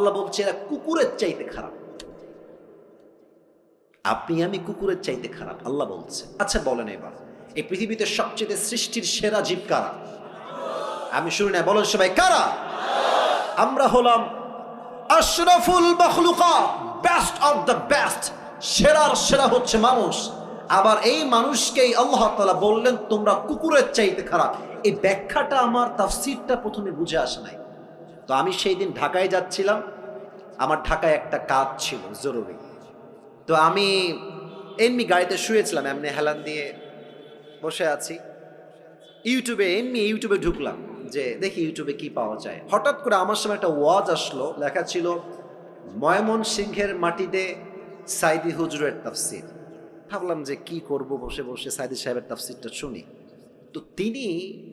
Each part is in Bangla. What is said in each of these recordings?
আল্লাহ বলছে এরা কুকুরের চাইতে খারাপ। আপনি আমি কুকুরের চাইতে খারাপ আল্লাহ বলছে। আচ্ছা বলেন এবার এই পৃথিবীতে সবচেয়ে সৃষ্টির সেরা জীব কারা? আমি শুনি না, বলেন সবাই কারা? আমরা হলাম আশরাফুল মাখলুকাত, বেস্ট অফ দ্য বেস্ট, সেরার সেরা হচ্ছে মানুষ। আবার এই মানুষকেই আল্লাহ তাআলা বললেন তোমরা কুকুরের চাইতে খারাপ। এই ব্যাখ্যাটা আমার তাফসীরটা প্রথমে বুঝে আসে নাই। তো আমি সেই দিন ঢাকায় যাচ্ছিলাম, আমার ঢাকায় একটা কাজ ছিল জরুরি। তো আমি এমনি গাড়িতে শুয়েছিলাম, এমনি হেলান দিয়ে বসে আছি, ইউটিউবে ঢুকলাম যে দেখি ইউটিউবে কি পাওয়া যায়। হঠাৎ করে আমার সামনে একটা ওয়াজ আসলো, লেখা ছিল ময়মনসিংহের মাটিতে সাইদি হুজুরের তাফসীর। ভাবলাম যে কি করব, বসে বসে সাইদি সাহেবের তাফসীরটা শুনি। তো তিনি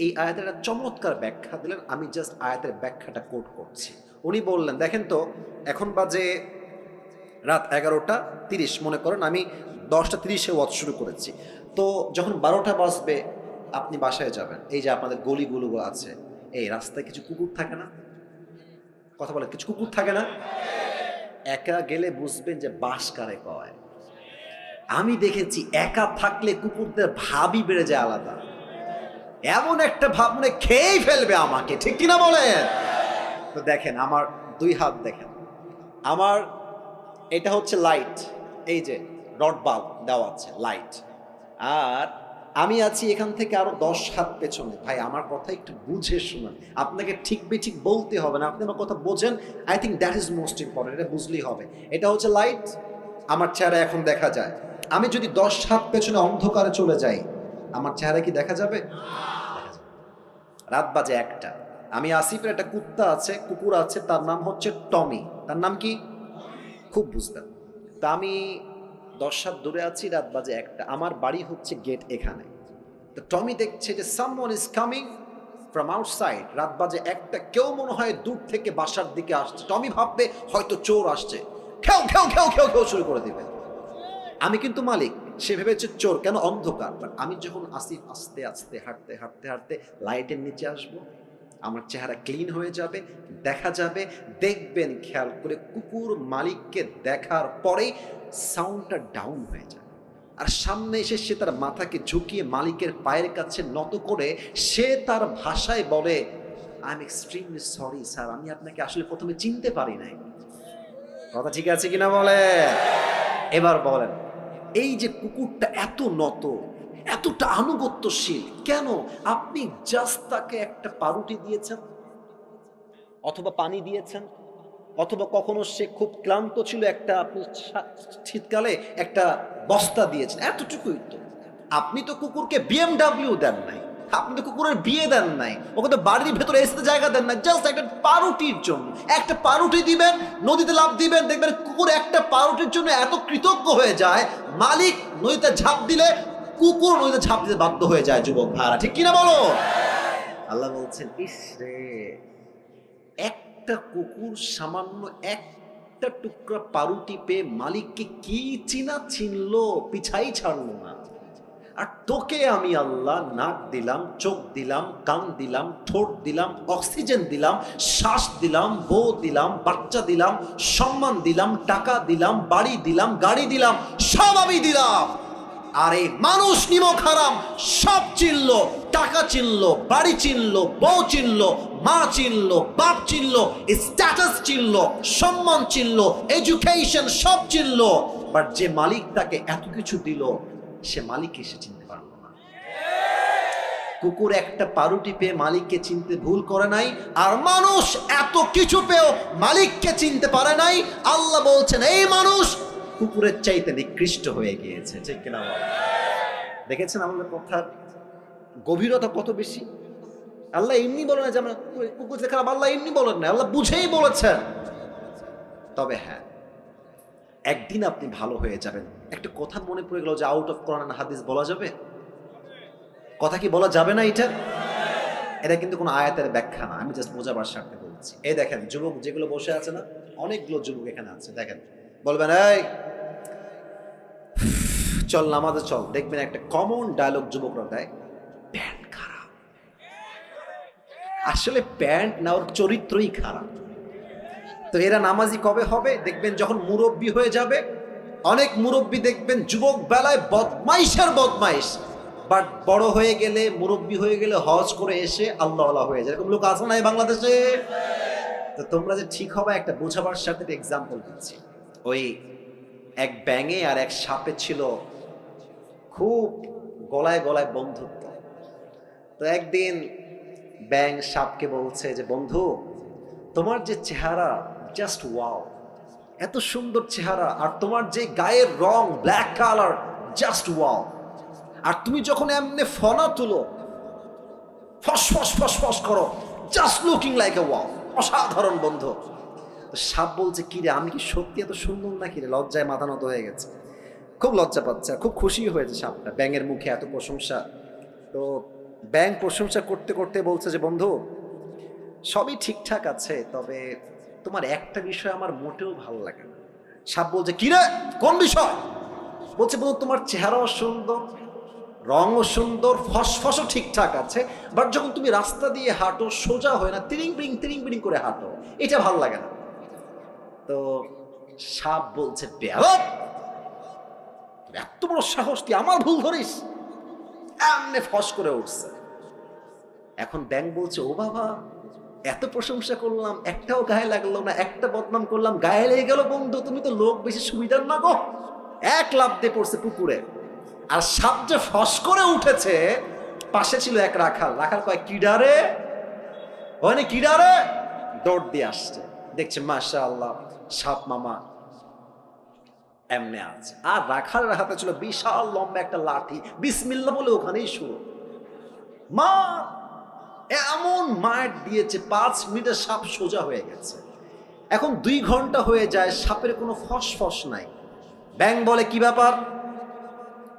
এই আয়াতের একটা চমৎকার ব্যাখ্যা দিলেন, আমি জাস্ট আয়াতের ব্যাখ্যাটা কোট করছি। উনি বললেন দেখেন তো এখন বাজে রাত 11:30, মনে করেন আমি 10:30-এ ওয়াজ শুরু করেছি। তো যখন 12টা বাজবে আপনি বাসায় যাবেন, এই যে আপনাদের গলিগুলো আছে, এই রাস্তায় কিছু কুকুর থাকে না? কথা বলে, কিছু কুকুর থাকে না? একা গেলে বুঝবেন যে বাস কারে কয়। আমি দেখেছি একা থাকলে কুকুরদের ভাবই বেড়ে যায় আলাদা, এমন একটা ভাব মনে খেয়েই ফেলবে আমাকে, ঠিক কিনা বলেন? তো দেখেন আমার দুই হাত দেখেন, আমার এটা হচ্ছে লাইট, এই যে রড বাল্ব দেওয়া আছে লাইট, আর আমি আছি এখান থেকে আরো 10 হাত পেছনে। ভাই আমার কথা একটু বুঝে শুনুন, আপনাকে ঠিক বেঠিক বলতে হবে না, আপনি আমার কথা বোঝেন। I think that is most important, এটা বুঝলেই হবে। এটা হচ্ছে লাইট, আমার চেহারা এখন দেখা যায়। আমি যদি 10 হাত পেছনে অন্ধকারে চলে যাই আমার চেহারা কি দেখা যাবে? রাত বাজে 1টা, আমি আসিফের একটা কুকুর আছে, তার নাম হচ্ছে টমি। তার নাম কি? খুব বুঝবেন। তা আমি 10 হাত দূরে আছি, রাত বাজে 1টা, আমার বাড়ি হচ্ছে গেট এখানে। তো টমি দেখছে যে someone is coming from outside, রাত বাজে 1টা, কেউ মনে হয় দূর থেকে বাসার দিকে আসছে। টমি ভাববে হয়তো চোর আসছে, খেউ খেউ খেউ খেউ খেউ শুরু করে দিবে। আমি কিন্তু মালিক, সে ভেবেছে চোর, কেন? অন্ধকার। বাট আমি যখন আসিফ আস্তে আস্তে হাঁটতে হাঁটতে হাঁটতে লাইটের নিচে আসবো, আমার চেহারা ক্লিন হয়ে যাবে, দেখা যাবে। দেখবেন খেয়াল করে কুকুর মালিককে দেখার পরেই সাউন্ডটা ডাউন হয়ে যায়, আর সামনে এসে সে তার মাথাকে ঝুঁকিয়ে মালিকের পায়ের কাছে নত করে সে তার ভাষায় বলে I am extremely sorry sir, আমি আপনাকে আসলে প্রথমে চিনতে পারি নাই। কথা ঠিক আছে কিনা বলে? এবার বলেন এই যে কুকুরটা এত নত, এতটা আনুগত্যশীল কেন? আপনি জাস্ট তাকে একটা পাউরুটি দিয়েছেন, অথবা পানি দিয়েছেন, অথবা কখনো সে খুব ক্লান্ত ছিল, একটা আপনি শীতকালে একটা বস্তা দিয়েছেন, এতটুকুই তো। আপনি তো কুকুরকে BMW দেন নাই, আপনি তো কুকুরের বিয়ে দেন নাই, ওকে তো বাড়ির ভেতরে এসে জায়গা দেন না, জাস্ট একটা পাউরুটির জন্য। একটা পাউরুটি দিবেন, নদীতে লাফ দিবেন, দেখবেন কুকুর একটা পাউরুটির জন্য এত কৃতজ্ঞ হয়ে যায়, মালিক নদীতে ঝাঁপ দিলে কুকুর নদীতে ঝাঁপ দিতে বাধ্য হয়ে যায়। যুবক ভাইরা ঠিক কিনা বলো? আল্লাহ বলছেন ইস রে, একটা কুকুর সামান্য একটা টুকরা পাউরুটি পেয়ে মালিককে কি চিনলো, পিছাই ছাড়লো না। আর তোকে আমি আল্লাহ নাক দিলাম, চোখ দিলাম, কান দিলাম, ঠোঁট দিলাম, অক্সিজেন দিলাম, শ্বাস দিলাম, বউ দিলাম, বাচ্চা দিলাম, সম্মান দিলাম, টাকা দিলাম, বাড়ি দিলাম, গাড়ি দিলাম, সব আমি দিলাম। আর এই মানুষ নিমক হারাম সব চিনলো, টাকা চিনলো, বাড়ি চিনলো, বউ চিনলো, মা চিনলো, বাপ চিনলো, স্ট্যাটাস চিনলো, সম্মান চিনলো, এডুকেশন সব চিনলো, বাট যে মালিক তাকে এত কিছু দিল সে মালিককে সে চিনতে পারলো না। কুকুর একটা পাউরুটি পেয়ে মালিককে চিনতে ভুল করে নাই, আর মানুষ এত কিছু পেয়েও মালিককে চিনতে পারে নাই। আল্লাহ বলছেন এই মানুষ কুকুরের চাইতে নিকৃষ্ট হয়ে গিয়েছে। ঠিক কিনা বল? দেখেছেন আমাদের কথার গভীরতা কত বেশি? আল্লাহ এমনি বলে না যে আমরা কুকুর খারাপ, আল্লাহ এমনি বলেন না, আল্লাহ বুঝেই বলেছেন। তবে হ্যাঁ, একদিন আপনি ভালো হয়ে যাবেন। একটা কথা মনে পড়ে গেল যে আউট অফ কোরআন হাদিস বলা যাবে? কথা কি বলা যাবে না? এটা কিন্তু কোনো আয়াতের ব্যাখ্যা না, আমি জাস্ট বোঝাবার স্বার্থে বলছি। এই দেখেন যুবক যেগুলো বসে আছে না, অনেকগুলো যুবক এখানে আছে, দেখেন বলবেন এই চল নামাজে চল, দেখবেন একটা কমন ডায়লগ যুবকরা দেয়, প্যান্ট খারাপ। আসলে প্যান্ট না, ওর চরিত্রই খারাপ। তো এরা নামাজি কবে হবে? দেখবেন যখন মুরব্বী হয়ে যাবে। অনেক মুরব্বী দেখবেন যুবক বেলায় বদমাইশের বদমাইশ, বাট বড় হয়ে গেলে, মুরব্বী হয়ে গেলে হজ করে এসে আল্লাহওয়ালা হয়ে যায়। এরকম লোক আছে না এই বাংলাদেশে? তো তোমরা যে ঠিক হবে একটা বোঝাবার সাথে এক্সাম্পল দিচ্ছি। ওই এক ব্যাঙে আর এক সাপে ছিল খুব গলায় গলায় বন্ধুত্ব। তো একদিন ব্যাঙ সাপকে বলছে যে, বন্ধু, তোমার যে চেহারা, জাস্ট ওয়াও, এত সুন্দর চেহারা, আর তোমার যে গায়ের রং ব্ল্যাক কালার, জাস্ট ওয়াও, আর তুমি যখন এমনি ফনা তুলো, ফস ফস ফস ফস করো, just looking like a wow, অসাধারণ বন্ধু। তো সাপ বলছে, কি রে, আমি কি সত্যি এত সুন্দর নাকি রে? লজ্জায় মাথা নত হয়ে গেছে, খুব লজ্জা পাচ্ছে, খুব খুশি হয়েছে সাপটা ব্যাঙের মুখে এত প্রশংসা। তো ব্যাঙ প্রশংসা করতে করতে বলছে যে, বন্ধু, সবই ঠিকঠাক আছে, তবে তোমার একটা বিষয় আমার মোটেও ভালো লাগে না। সাপ বলছে, কি রে, কোন বিষয়? বলছে, বন্ধু, তোমার চেহারাও সুন্দর, রঙও সুন্দর, ফসফসও ঠিকঠাক আছে, বাট যখন তুমি রাস্তা দিয়ে হাঁটো সোজা হয় না, তিরিং বিরিং করে হাঁটো, এটা ভালো লাগে না। তো সাপ বলছে, বেয়াদব, এত বড় সাহস, তুই আমার ভুল ধরিস? এমনি ফস করে উঠছে। এখন ব্যাঙ বলছে, ও বাবা, এত প্রশংসা করলাম, একটাও গায়ে লাগলো না, একটা বদনাম করলাম, গায়ে লেগে গেল। বন্ধু, তুমি তো লোক বেশি সুবিধার না গো। এক লাফ দিয়ে পড়ছে পুকুরে। আর সাপ যে ফস করে উঠেছে, পাশে ছিল এক রাখাল। রাখাল কয়, কিডারে, ওখানে কিডারে, দৌড় দিয়ে আসছে, দেখছে মাশাআল্লাহ সাপ মামা এমনে আছে। আর রাখালের হাতে ছিল বিশাল লম্বা একটা লাঠি, বিসমিল্লাহ বলে ওখানেই শুরু। মা এমন মার দিয়েছে, 5 মিনিটে সাপ সোজা হয়ে গেছে। এখন 2 ঘন্টা হয়ে যায়, সাপের কোনো ফসফস নাই। ব্যাঙ বলে, কি ব্যাপার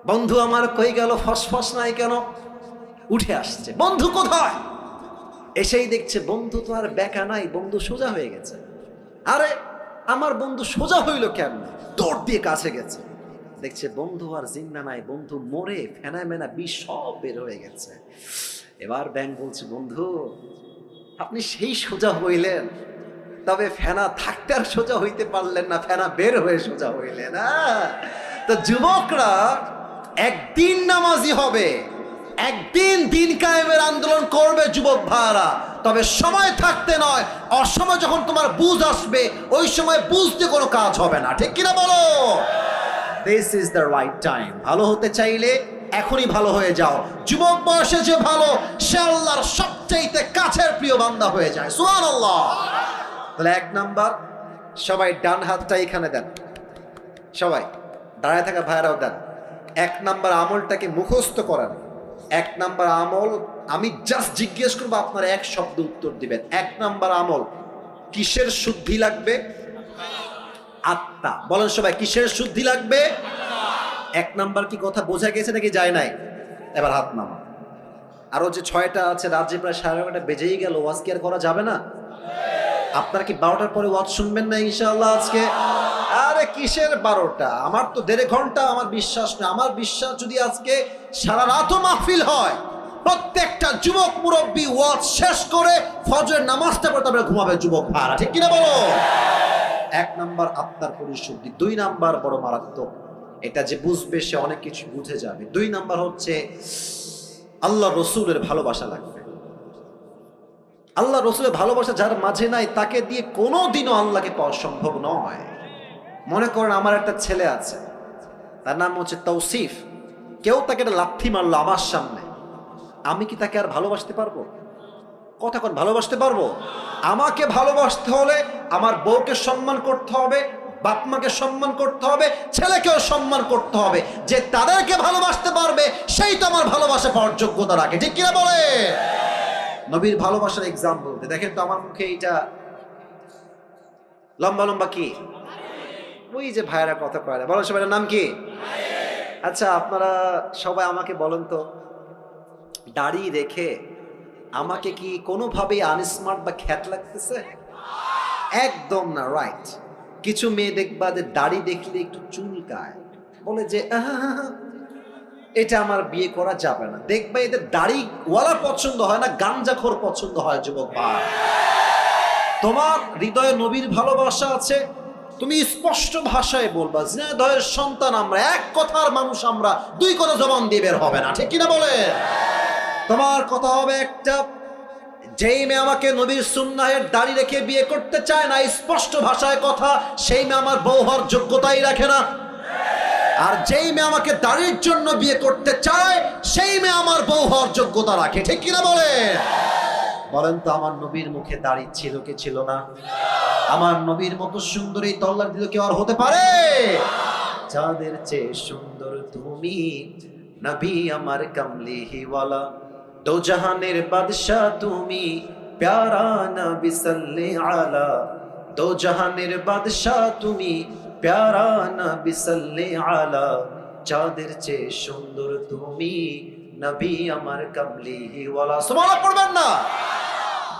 বন্ধু আমার, কই গেল, ফসফস নাই কেন? উঠে আসছে, বন্ধু কোথায়? এসেই দেখছে বন্ধু তো আর বেকা নাই, বন্ধু সোজা হয়ে গেছে। আরে আমার বন্ধু সোজা হইল কেন? দৌড় দিয়ে কাছে গেছে, দেখছে বন্ধু আর জিন্দা নাই, বন্ধু মরে ফেনা মেনা বিষ সব বের হয়ে গেছে। এবার ব্যাঙ বলছে, বন্ধু, আপনি সেই সোজা হইলেন, তবে ফেনা থাকতে আর সোজা হইতে পারলেন না, ফেনা বের হয়ে সোজা হইলেন। তো যুবকরা একদিন নামাজি হবে, একদিন দিন কায়েমের আন্দোলন করবে যুবক ভাইরা, তবে সময় থাকতে নয়, অসময় যখন তোমার বুঝ আসবে, ওই সময় বুঝতে কোনো কাজ হবে না। ঠিক কিনা বলো? This is the right time. ভালো হতে চাইলে এখনই ভালো হয়ে যাও। যুবক বয়সে যে ভালো, সে আল্লাহর সবচাইতে কাছের প্রিয় বান্দা হয়ে যায়। সুবহানাল্লাহ। তাহলে 1 নাম্বার, সবাই ডান হাতটা এখানে দেন, সবাই দাঁড়ায় থাকা ভাইরাও দেন। 1 নাম্বার আমলটাকে মুখস্থ করেন। 1 নাম্বার আমল, আমি জাস্ট জিজ্ঞেস করবো, আপনারা এক শব্দ উত্তর দিবেন। 1 নাম্বার আমল, কিসের শুদ্ধি লাগবে? আত্মা। বলেন সবাই, কিসের শুদ্ধি লাগবে? 1 নাম্বার কি কথা বোঝা গেছে নাকি যায় নাই? এবার হাত নামা। আরো যে 6টা আছে, রাজ্যে প্রায় 11:30 বেজেই গেল, ওয়াজ কি আর করা যাবে না? আপনারা কি 12টার পরে ওয়াজ শুনবেন না ইনশাআল্লাহ আজকে? আরে কিসের 12টা, আমার তো 1.5 ঘন্টা, আমার বিশ্বাস না। আমার বিশ্বাস যদি আজকে সারা রাতও মাহফিল হয়, প্রত্যেকটা যুবক মুরব্বী ওয়াজ শেষ করে ফজরের নামাজটা পড়ে তারপরে ঘুমাবে যুবক ভাইরা। ঠিক কিনা বলো? 1 নাম্বার আত্মার পরিশুদ্ধি। 2 নাম্বার বড় মারাত্মক, এটা যে বুঝবে সে অনেক কিছু বুঝে যাবে। 2 নাম্বার হচ্ছে আল্লাহ রসুলের ভালোবাসা লাগবে। আল্লাহ রসুলের ভালোবাসা যার মাঝে নাই, তাকে দিয়ে কোনোদিনও আল্লাহকে পাওয়া সম্ভব নয়। মনে করেন আমার একটা ছেলে আছে, তার নাম হচ্ছে তৌসিফ। কেউ তাকে একটা লাথি মারলো আমার সামনে, আমি কি তাকে আর ভালোবাসতে পারবো? কথা কোন, ভালোবাসতে পারবো? আমাকে ভালোবাসতে হলে আমার বউকে সম্মান করতে হবে, বাপ মাকে সম্মান করতে হবে, ছেলেকেও সম্মান করতে হবে। যে তাদেরকে ভালোবাসতে পারবে সেই তো আমার ভালোবাসা পাওয়ার যোগ্যতা রাখে। ঠিক কিনা বলে? নবীর ভালোবাসার এক্সাম্পল দেখেন তো, আমার মুখে এইটা লম্বা লম্বা কি, ওই যে ভাইয়েরা কথা কয়, বলেন সবাই নাম কি? আচ্ছা, আপনারা সবাই আমাকে বলেন তো, দাড়ি রেখে আমাকে কি কোনোভাবেই আনস্মার্ট বা খ্যাত লাগতেছে? একদম না, রাইট। কিছু মেয়ে দেখবা যে দাড়ি দেখলে একটু চুলকায়, বলে যে এটা আমার বিয়ে করা যাবে না। দেখবা এদের দাড়িওয়ালা পছন্দ হয় না, গাঞ্জাখোর পছন্দ হয় যুবক ভাই। তোমার হৃদয়ে নবীর ভালোবাসা আছে, তুমি স্পষ্ট ভাষায় বলবা ঝিনাইদহের সন্তান আমরা, এক কথার মানুষ আমরা, দুই কথা জবান দিয়ে বের হবে না, ঠিক কিনা বলে? তোমার কথা হবে একটা, যেই মেয়ে আমাকে নবীর সুন্নাহের দাড়ি রেখে বিয়ে করতে চায় না, স্পষ্ট ভাষায় কথা, সেই মেয়ে আমার বউ হওয়ার যোগ্যতাই রাখে না। আর যেই মেয়ে আমাকে দাড়ির জন্য বিয়ে করতে চায়, সেই মেয়ে আমার বউ হওয়ার যোগ্যতা রাখে, ঠিক কিনা বলে? বলেন তো, আমার নবীর মুখে দাড়ি ছিল কি ছিল না? আমার নবীর মতো সুন্দর এই তল্লার দিল কেউ আর হতে পারে? যাদের চেয়ে সুন্দর তুমি, নবী আমার কামলিহিওয়ালা, দো জাহানের বাদশাহ তুমি, প্যারা নবী সাল্লে আলা, দো জাহানের বাদশাহ তুমি, প্যারা নবী সাল্লে আলা, যাদের চেয়ে সুন্দর তুমি, নবী আমার কামলিহিওয়ালা। সুবহানাল্লাহ পড়বেন না?